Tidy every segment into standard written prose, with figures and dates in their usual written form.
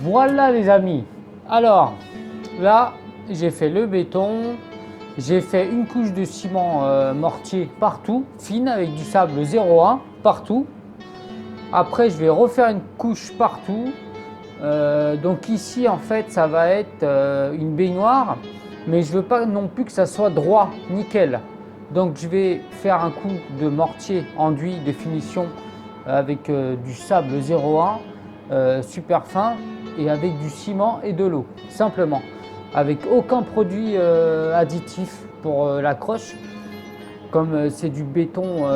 Voilà les amis, alors là j'ai fait le béton, j'ai fait une couche de ciment mortier partout, fine avec du sable 0,1 partout. Après je vais refaire une couche partout. Donc ici en fait ça va être une baignoire, mais je veux pas non plus que ça soit droit, nickel. Donc je vais faire un coup de mortier enduit de finition avec du sable 0,1 super fin et avec du ciment et de l'eau, simplement. Avec aucun produit additif pour l'accroche. Comme c'est du béton,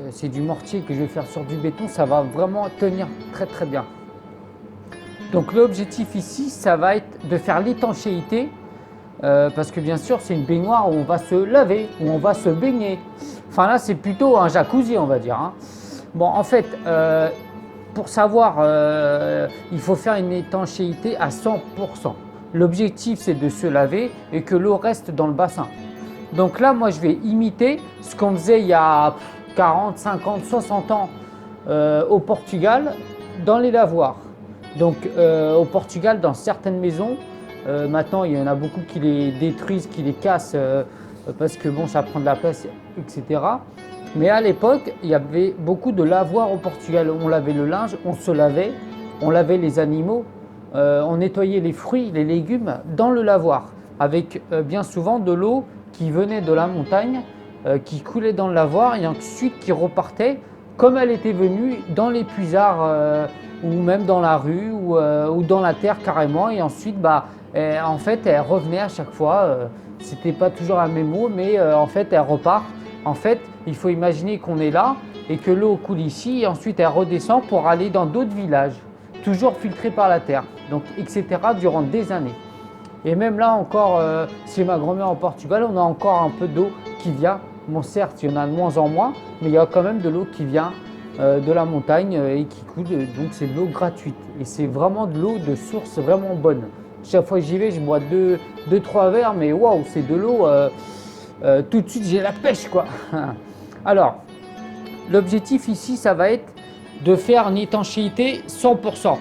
c'est du mortier que je vais faire sur du béton, ça va vraiment tenir très très bien. Donc l'objectif ici, ça va être de faire l'étanchéité, parce que bien sûr c'est une baignoire où on va se laver, où on va se baigner. Enfin là c'est plutôt un jacuzzi on va dire, hein. Bon en fait, pour savoir, il faut faire une étanchéité à 100%. L'objectif c'est de se laver et que l'eau reste dans le bassin. Donc là moi je vais imiter ce qu'on faisait il y a 40, 50, 60 ans au Portugal dans les lavoirs. Donc au Portugal, dans certaines maisons, maintenant il y en a beaucoup qui les détruisent, qui les cassent parce que bon, ça prend de la place, etc. Mais à l'époque, il y avait beaucoup de lavoirs au Portugal. On lavait le linge, on se lavait, on lavait les animaux, on nettoyait les fruits, les légumes dans le lavoir, avec bien souvent de l'eau qui venait de la montagne, qui coulait dans le lavoir et ensuite qui repartait comme elle était venue dans les puisards ou même dans la rue ou dans la terre carrément. Et ensuite, en fait, elle revenait à chaque fois. C'était pas toujours la même eau, mais en fait, elle repart. En fait, il faut imaginer qu'on est là et que l'eau coule ici et ensuite elle redescend pour aller dans d'autres villages, toujours filtrée par la terre, donc etc. durant des années. Et même là encore, chez ma grand-mère au Portugal, on a encore un peu d'eau qui vient Bon, certes, il y en a de moins en moins, mais il y a quand même de l'eau qui vient de la montagne et qui coule. Donc, c'est de l'eau gratuite. Et c'est vraiment de l'eau de source vraiment bonne. Chaque fois que j'y vais, je bois 2-3 verres, mais waouh, c'est de l'eau. Tout de suite, j'ai la pêche, quoi. Alors, l'objectif ici, ça va être de faire une étanchéité 100%.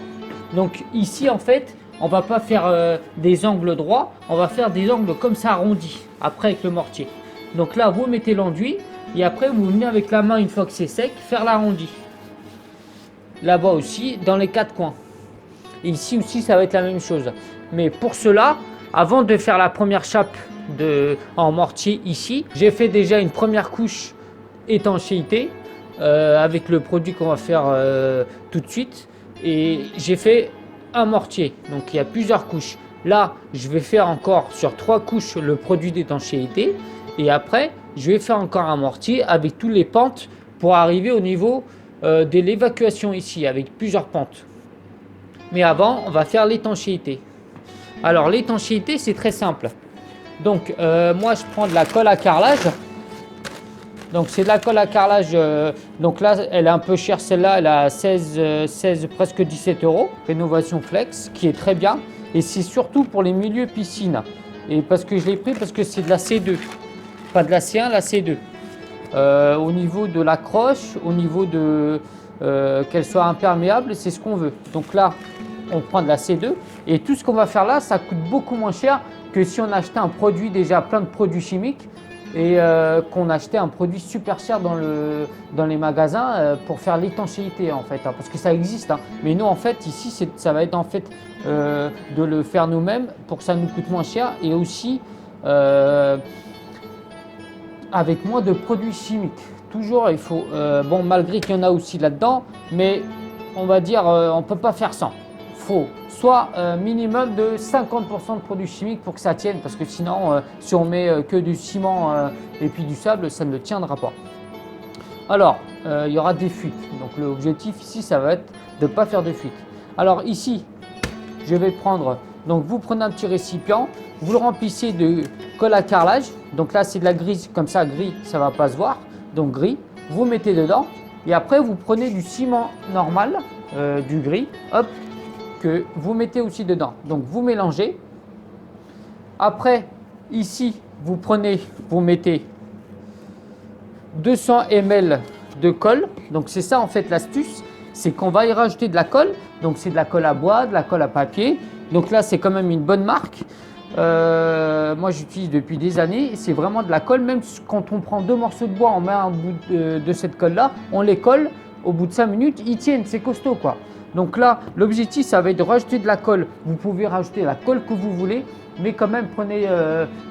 Donc ici, en fait, on va pas faire des angles droits, on va faire des angles comme ça arrondis, après avec le mortier. Donc là, vous mettez l'enduit et après, vous venez avec la main, une fois que c'est sec, faire l'arrondi. Là-bas aussi, dans les 4 coins. Et ici aussi, ça va être la même chose. Mais pour cela, avant de faire la première chape en mortier ici, j'ai fait déjà une première couche étanchéité avec le produit qu'on va faire tout de suite. Et j'ai fait un mortier, donc il y a plusieurs couches. Là, je vais faire encore sur 3 couches le produit d'étanchéité. Et après, je vais faire encore un mortier avec toutes les pentes pour arriver au niveau de l'évacuation ici, avec plusieurs pentes. Mais avant, on va faire l'étanchéité. Alors, l'étanchéité, c'est très simple. Donc, moi, je prends de la colle à carrelage. Donc, c'est de la colle à carrelage. Donc là, elle est un peu chère, celle-là. Elle a 16, presque 17 €. Rénovation Flex, qui est très bien. Et c'est surtout pour les milieux piscine. Et parce que je l'ai pris, parce que c'est de la C2. Pas de la C1, la C2. Au niveau de l'accroche, au niveau de qu'elle soit imperméable, c'est ce qu'on veut. Donc là, on prend de la C2 et tout ce qu'on va faire là, ça coûte beaucoup moins cher que si on achetait un produit déjà plein de produits chimiques et qu'on achetait un produit super cher dans les magasins pour faire l'étanchéité en fait, hein, parce que ça existe. Hein. Mais nous en fait ici, ça va être en fait de le faire nous-mêmes pour que ça nous coûte moins cher et aussi avec moins de produits chimiques. Toujours, il faut, bon, malgré qu'il y en a aussi là-dedans, mais on va dire, on ne peut pas faire sans. Il faut soit minimum de 50% de produits chimiques pour que ça tienne, parce que sinon, si on met que du ciment et puis du sable, ça ne tiendra pas. Alors, il y aura des fuites. Donc, l'objectif ici, ça va être de ne pas faire de fuite. Alors, ici, je vais prendre, donc vous prenez un petit récipient, vous le remplissez de colle à carrelage. Donc là, c'est de la grise, comme ça, gris, ça ne va pas se voir. Donc gris, vous mettez dedans et après vous prenez du ciment normal, du gris, hop, que vous mettez aussi dedans. Donc vous mélangez. Après, ici, vous mettez 200 ml de colle. Donc c'est ça en fait l'astuce, c'est qu'on va y rajouter de la colle. Donc c'est de la colle à bois, de la colle à papier. Donc là, c'est quand même une bonne marque. Moi j'utilise depuis des années, c'est vraiment de la colle, même quand on prend 2 morceaux de bois, on met un bout de cette colle là, on les colle, au bout de 5 minutes, ils tiennent, c'est costaud quoi. Donc là, l'objectif ça va être de rajouter de la colle, vous pouvez rajouter la colle que vous voulez, mais quand même prenez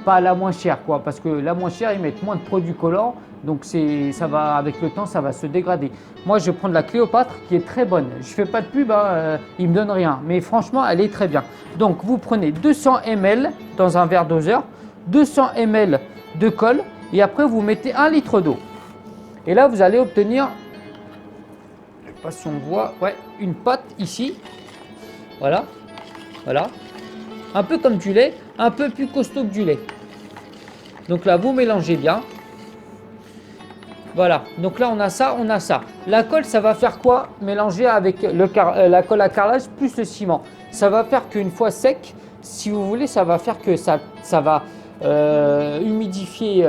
pas la moins chère quoi, parce que la moins chère ils mettent moins de produits collants, donc ça va, avec le temps ça va se dégrader. Moi je prends de la Cléopâtre qui est très bonne, je fais pas de pub, hein, il me donne rien, mais franchement elle est très bien. Donc vous prenez 200 ml dans un verre doseur, 200 ml de colle et après vous mettez 1 litre d'eau. Et là vous allez obtenir, je ne sais pas si on voit, ouais, une pâte ici, voilà, voilà. Un peu comme du lait, un peu plus costaud que du lait. Donc là, vous mélangez bien. Voilà, donc là, on a ça, on a ça. La colle, ça va faire quoi? Mélanger avec la colle à carrelage plus le ciment. Ça va faire qu'une fois sec, si vous voulez, ça va faire que ça va humidifier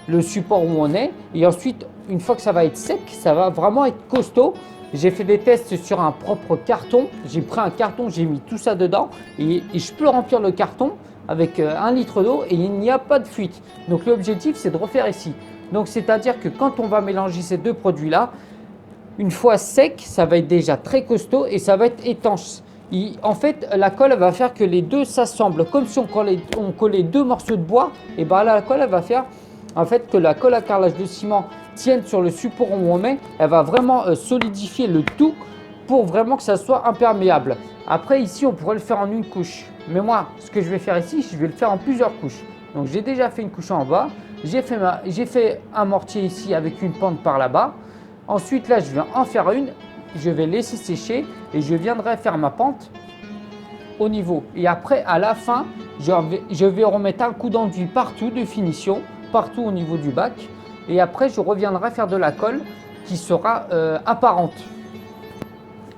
le support où on est. Et ensuite, une fois que ça va être sec, ça va vraiment être costaud. J'ai fait des tests sur un propre carton. J'ai pris un carton, j'ai mis tout ça dedans et je peux remplir le carton avec 1 litre d'eau et il n'y a pas de fuite. Donc l'objectif, c'est de refaire ici. Donc c'est-à-dire que quand on va mélanger ces deux produits-là, une fois sec, ça va être déjà très costaud et ça va être étanche. En fait, la colle va faire que les deux s'assemblent. Comme si on collait 2 morceaux de bois, et bien là, la colle elle va faire en fait que la colle à carrelage de ciment tienne sur le support où on met. Elle va vraiment solidifier le tout pour vraiment que ça soit imperméable. Après ici, on pourrait le faire en une couche. Mais moi, ce que je vais faire ici, je vais le faire en plusieurs couches. Donc j'ai déjà fait une couche en bas. J'ai fait un mortier ici avec une pente par là-bas. Ensuite, là, je vais en faire une. Je vais laisser sécher et je viendrai faire ma pente au niveau. Et après, à la fin, je vais remettre un coup d'enduit partout de finition, partout au niveau du bac. Et après, je reviendrai faire de la colle qui sera apparente.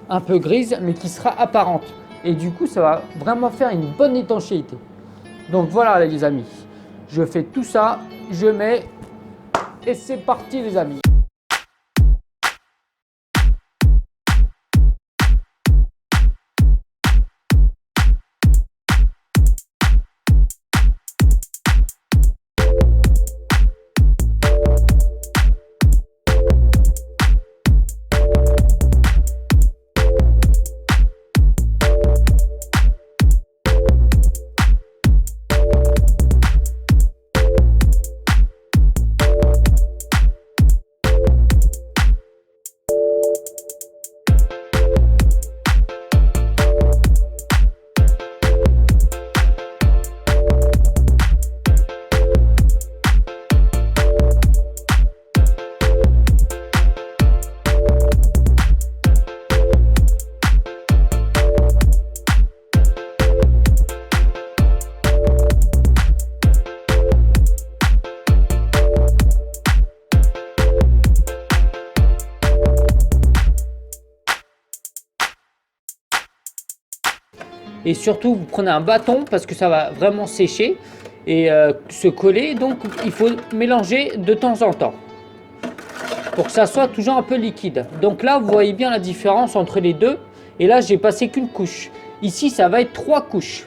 Un peu grise, mais qui sera apparente. Et du coup, ça va vraiment faire une bonne étanchéité. Donc voilà les amis. Je fais tout ça, je mets et c'est parti les amis. Et surtout, vous prenez un bâton parce que ça va vraiment sécher et se coller. Donc, il faut mélanger de temps en temps pour que ça soit toujours un peu liquide. Donc là, vous voyez bien la différence entre les deux. Et là, j'ai passé qu'une couche. Ici, ça va être 3 couches.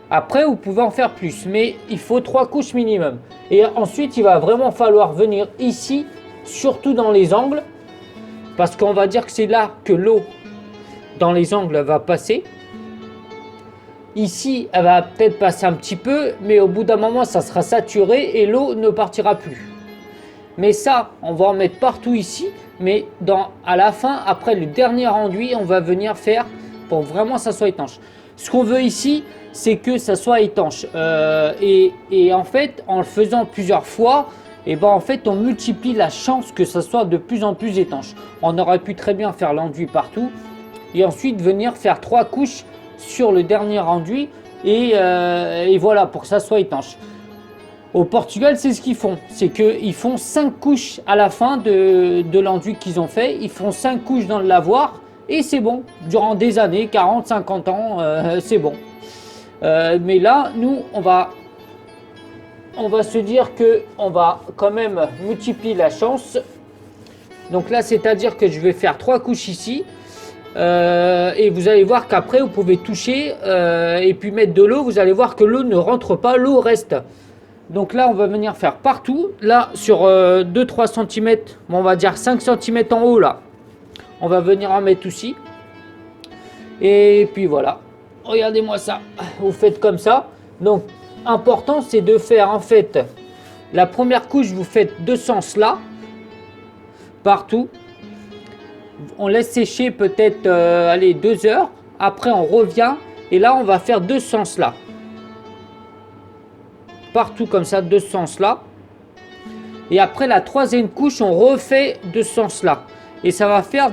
Après, vous pouvez en faire plus, mais il faut 3 couches minimum. Et ensuite, il va vraiment falloir venir ici, surtout dans les angles, parce qu'on va dire que c'est là que l'eau dans les angles va passer. Ici, elle va peut-être passer un petit peu, mais au bout d'un moment, ça sera saturé et l'eau ne partira plus. Mais ça, on va en mettre partout ici, mais à la fin, après le dernier enduit, on va venir faire pour vraiment ça soit étanche. Ce qu'on veut ici, c'est que ça soit étanche. Et en fait, en le faisant plusieurs fois, et ben en fait, on multiplie la chance que ça soit de plus en plus étanche. On aurait pu très bien faire l'enduit partout et ensuite venir faire 3 couches sur le dernier enduit et voilà pour que ça soit étanche. Au Portugal, c'est ce qu'ils font, c'est qu'ils font 5 couches à la fin de l'enduit qu'ils ont fait, ils font 5 couches dans le lavoir et c'est bon, durant des années, 40, 50 ans, c'est bon. Mais là, nous, on va se dire qu'on va quand même multiplier la chance. Donc là, c'est-à-dire que je vais faire 3 couches ici. Et vous allez voir qu'après vous pouvez toucher et puis mettre de l'eau, vous allez voir que l'eau ne rentre pas, l'eau reste. Donc là on va venir faire partout, là sur 2-3 cm, bon, on va dire 5 cm en haut là, on va venir en mettre aussi. Et puis voilà, regardez-moi ça, vous faites comme ça. Donc important c'est de faire en fait, la première couche vous faites de ce sens là, partout. On laisse sécher peut-être 2 heures. Après, on revient et là, on va faire de ce sens-là. Partout comme ça, de ce sens-là. Et après, la troisième couche, on refait de ce sens-là. Et ça va faire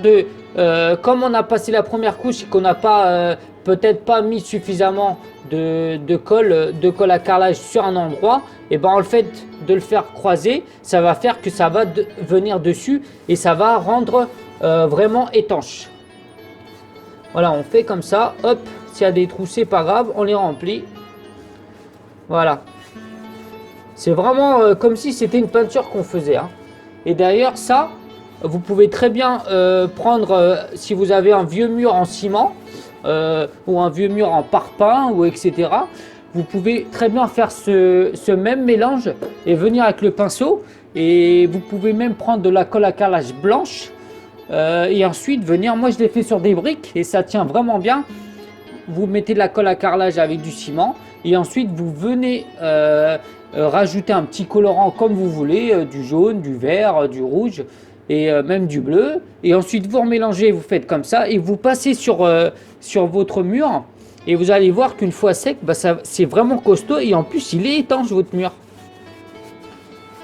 comme on a passé la première couche et qu'on n'a pas peut-être pas mis suffisamment de colle à carrelage sur un endroit, et ben le fait de le faire croiser, ça va faire que ça va venir dessus et ça va rendre vraiment étanche. Voilà, on fait comme ça, hop, s'il y a des trous, c'est pas grave, on les remplit. Voilà. C'est vraiment comme si c'était une peinture qu'on faisait. Hein. Et d'ailleurs, ça, vous pouvez très bien prendre, si vous avez un vieux mur en ciment, ou un vieux mur en parpaing, ou etc. Vous pouvez très bien faire ce même mélange et venir avec le pinceau. Et vous pouvez même prendre de la colle à carrelage blanche. Et ensuite venir, moi je l'ai fait sur des briques et ça tient vraiment bien. Vous mettez de la colle à carrelage avec du ciment et ensuite vous venez rajouter un petit colorant comme vous voulez, du jaune, du vert, du rouge et même du bleu. Et ensuite vous remélangez, vous faites comme ça et vous passez sur votre mur et vous allez voir qu'une fois sec, bah c'est vraiment costaud et en plus il est étanche votre mur.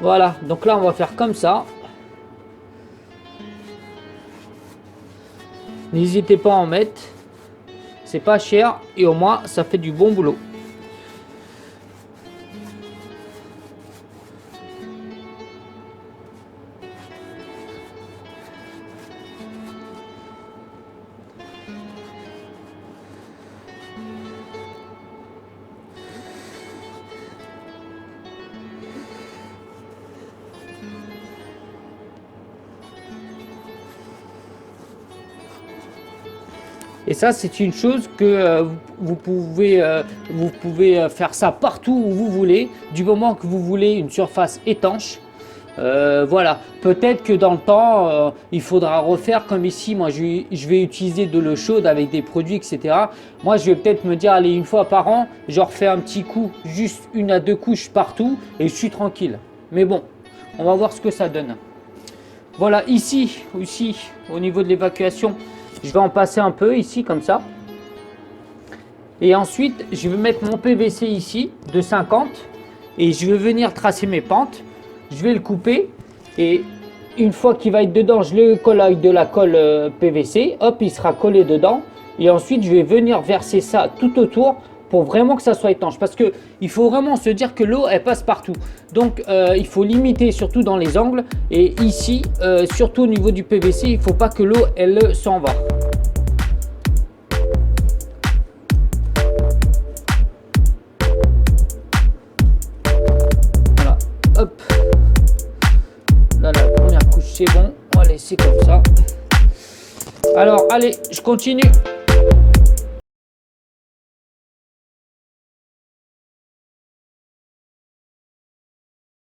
Voilà, donc là on va faire comme ça. N'hésitez pas à en mettre, c'est pas cher et au moins ça fait du bon boulot. Et ça, c'est une chose que vous pouvez faire ça partout où vous voulez, du moment que vous voulez une surface étanche. Voilà, peut-être que dans le temps, il faudra refaire comme ici. Moi, je vais utiliser de l'eau chaude avec des produits, etc. Moi, je vais peut-être me dire, allez, une fois par an, je refais un petit coup, juste 1 à 2 couches partout et je suis tranquille. Mais bon, on va voir ce que ça donne. Voilà, ici, au niveau de l'évacuation, je vais en passer un peu ici, comme ça. Et ensuite, je vais mettre mon PVC ici, de 50. Et je vais venir tracer mes pentes. Je vais le couper. Et une fois qu'il va être dedans, je le colle avec de la colle PVC. Hop, il sera collé dedans. Et ensuite, je vais venir verser ça tout autour pour vraiment que ça soit étanche. Parce qu'il faut vraiment se dire que l'eau, elle passe partout. Donc, il faut limiter surtout dans les angles. Et ici, surtout au niveau du PVC, il ne faut pas que l'eau, elle s'en va. Voilà, hop. Là, la première couche, c'est bon. On va laisser comme ça. Alors, allez, je continue.